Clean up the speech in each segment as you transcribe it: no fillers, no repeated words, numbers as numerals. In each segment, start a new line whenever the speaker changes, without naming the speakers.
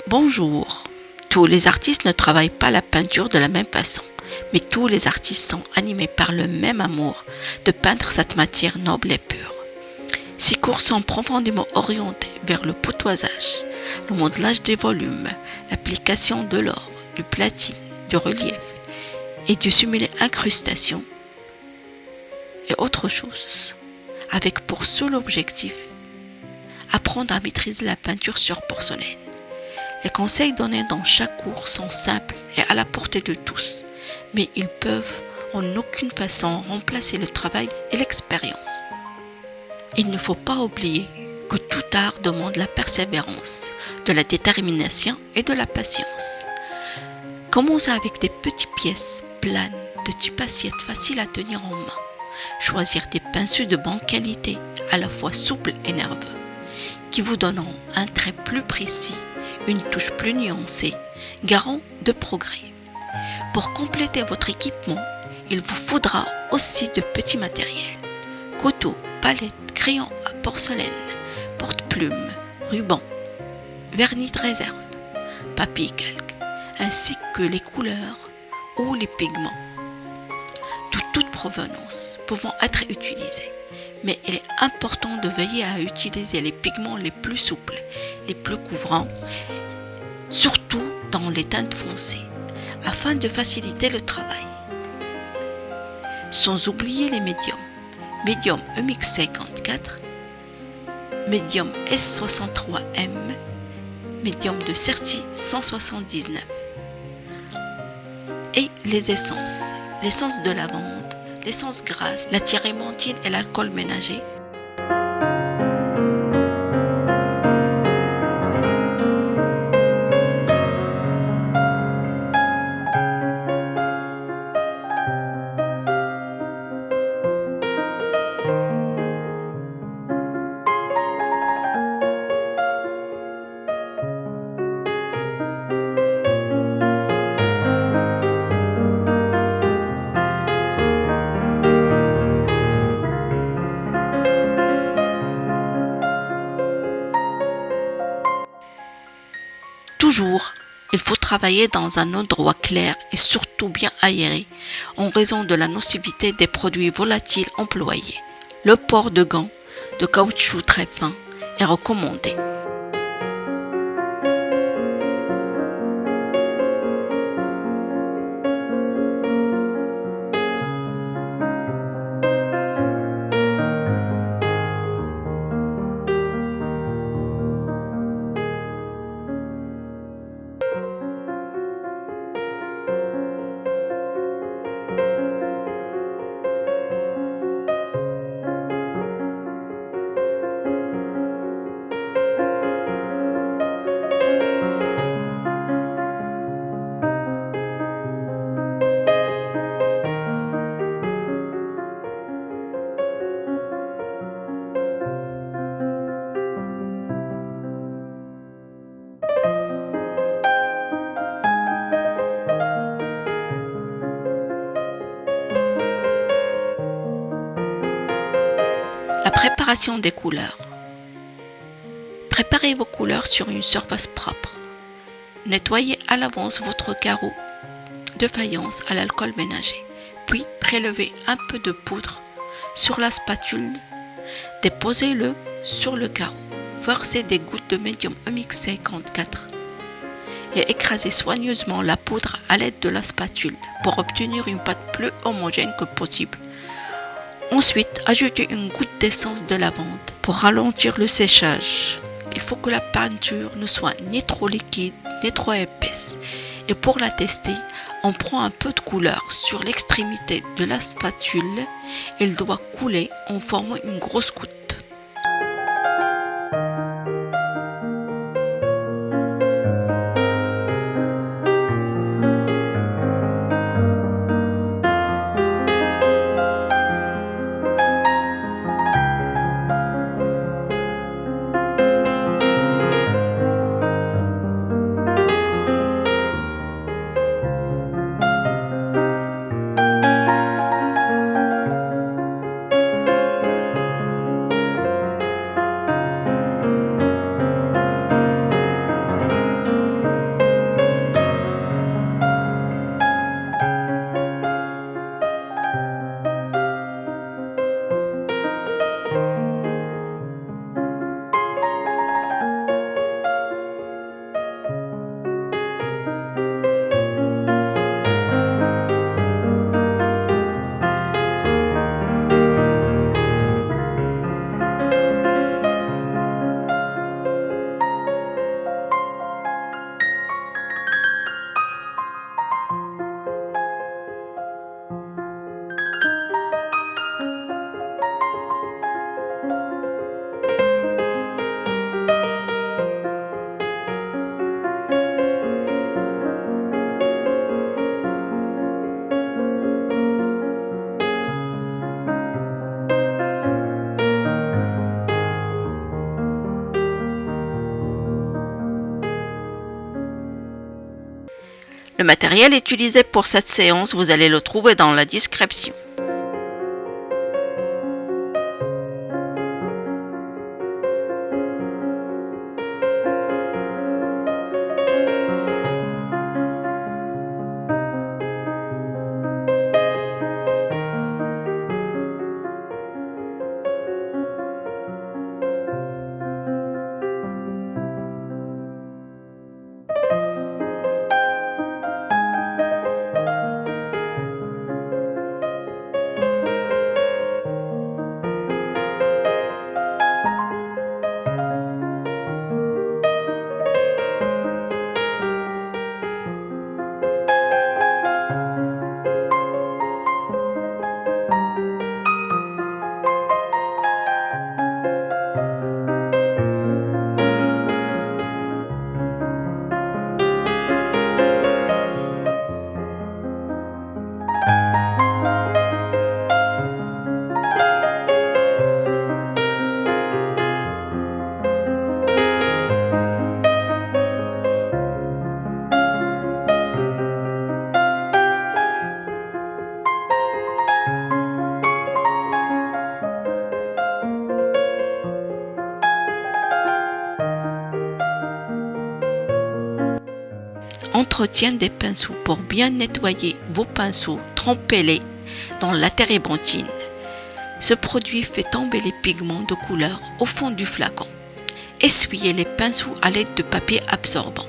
Bonjour. Tous les artistes ne travaillent pas la peinture de la même façon, mais tous les artistes sont animés par le même amour de peindre cette matière noble et pure. Ces cours sont profondément orientés vers le potoisage, le modelage des volumes, l'application de l'or, du platine, du relief et du simulé incrustation et autre chose, avec pour seul objectif apprendre à maîtriser la peinture sur porcelaine. Les conseils donnés dans chaque cours sont simples et à la portée de tous, mais ils peuvent en aucune façon remplacer le travail et l'expérience. Il ne faut pas oublier que tout art demande la persévérance, de la détermination et de la patience. Commencez avec des petites pièces planes de type assiette facile à tenir en main. Choisir des pinceaux de bonne qualité, à la fois souples et nerveux, qui vous donneront un trait plus précis, une touche plus nuancée, garant de progrès. Pour compléter votre équipement, il vous faudra aussi de petits matériels, couteaux, palettes, crayons à porcelaine, porte-plumes, rubans, vernis de réserve, papier calque, ainsi que les couleurs ou les pigments de toute provenance pouvant être utilisés. Mais il est important de veiller à utiliser les pigments les plus souples, les plus couvrants, surtout dans les teintes foncées, afin de faciliter le travail. Sans oublier les médiums, médium MX54, médium S63M, médium de Certi 179 et les essences, l'essence de lavande, l'essence grasse, la térébenthine et l'alcool ménager. Toujours, il faut travailler dans un endroit clair et surtout bien aéré en raison de la nocivité des produits volatiles employés. Le port de gants de caoutchouc très fin est recommandé. La préparation des couleurs. Préparez vos couleurs sur une surface propre. Nettoyez à l'avance votre carreau de faïence à l'alcool ménager. Puis prélevez un peu de poudre sur la spatule. Déposez-le sur le carreau. Versez des gouttes de médium MX54 et écrasez soigneusement la poudre à l'aide de la spatule pour obtenir une pâte plus homogène que possible. Ensuite, ajoutez une goutte d'essence de lavande pour ralentir le séchage. Il faut que la peinture ne soit ni trop liquide ni trop épaisse. Et pour la tester, on prend un peu de couleur sur l'extrémité de la spatule. Elle doit couler en formant une grosse goutte. Le matériel utilisé pour cette séance, vous allez le trouver dans la description. Entretien des pinceaux. Pour bien nettoyer vos pinceaux, trempez-les dans la térébenthine. Ce produit fait tomber les pigments de couleur au fond du flacon. Essuyez les pinceaux à l'aide de papier absorbant.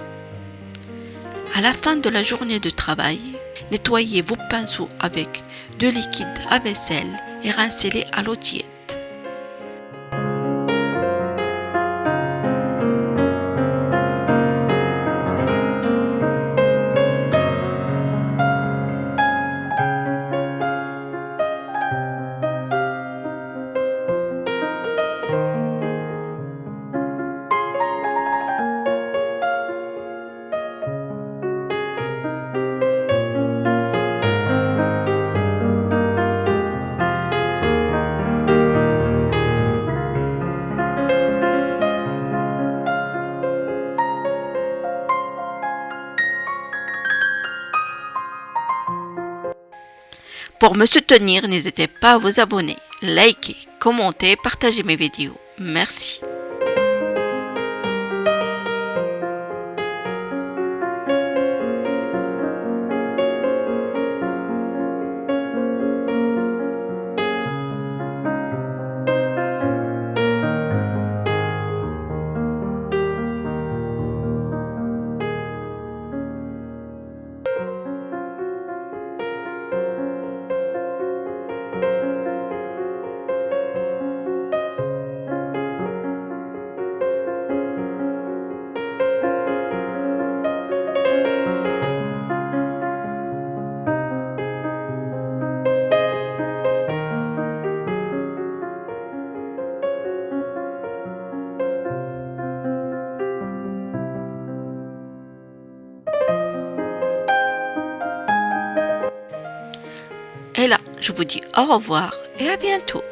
À la fin de la journée de travail, nettoyez vos pinceaux avec de liquide à vaisselle et rincez-les à l'eau tiède. Pour me soutenir, n'hésitez pas à vous abonner, liker, commenter, partager mes vidéos. Merci. Et là, je vous dis au revoir et à bientôt.